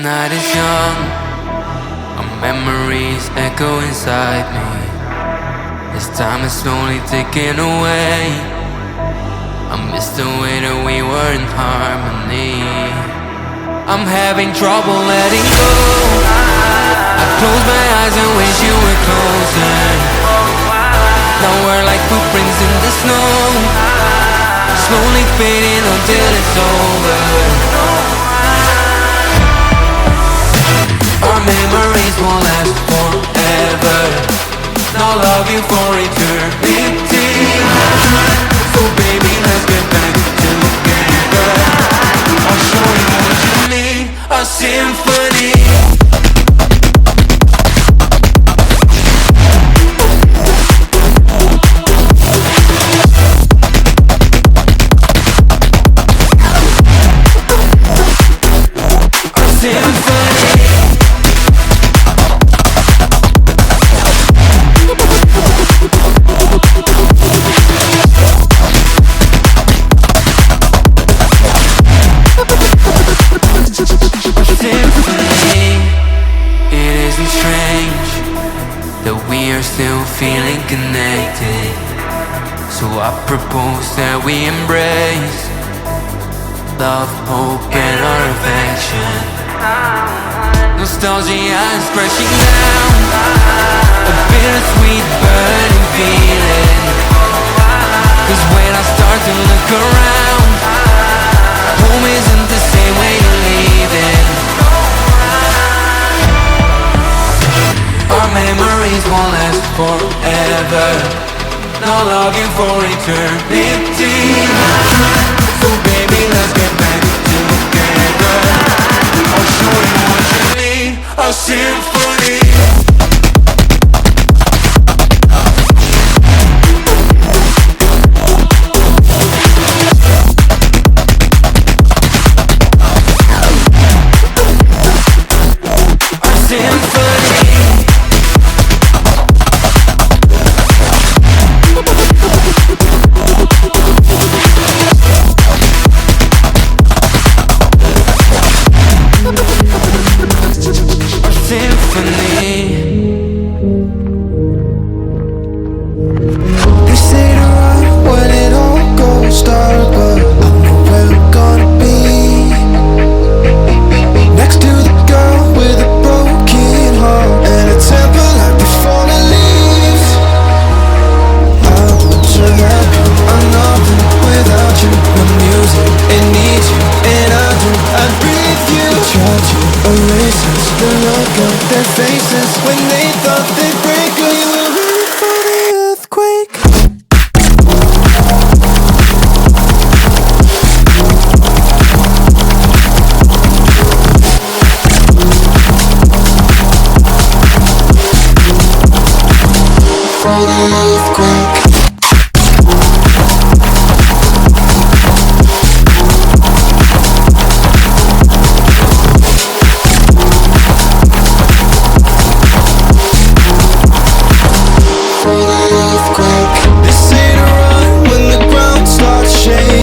night is young, our memories echo inside me. As time is slowly ticking away, I miss the way that we were in harmony. I'm having trouble letting go. I close my eyes and wish you were closer. Now we're like footprints in the snow, slowly fading until it's over. Our memories won't last forever, now love you for eternity. So baby, let's get back together. I'll show you what you need, a symphony. That we are still feeling connected, so I propose that we embrace love, hope, and our affection. Nostalgia is crashing down, a bittersweet burning feeling. 'Cause when I start to look around, home isn't the same way you're leaving. Our memories won't last forever, now love you for eternity. So baby, let's get back together. I'll show you what you need, a symphony. They say to run when it all goes dark, but I know where we're gonna be. Next to the girl with a broken heart and a temper like the fallen leaves. I want to have you, I'm nothing without you. My music, it needs you, and I do. I breathe you. Try to erase us, the look on their faces when they thought they'd break us. You were ready for the earthquake. For the earthquake.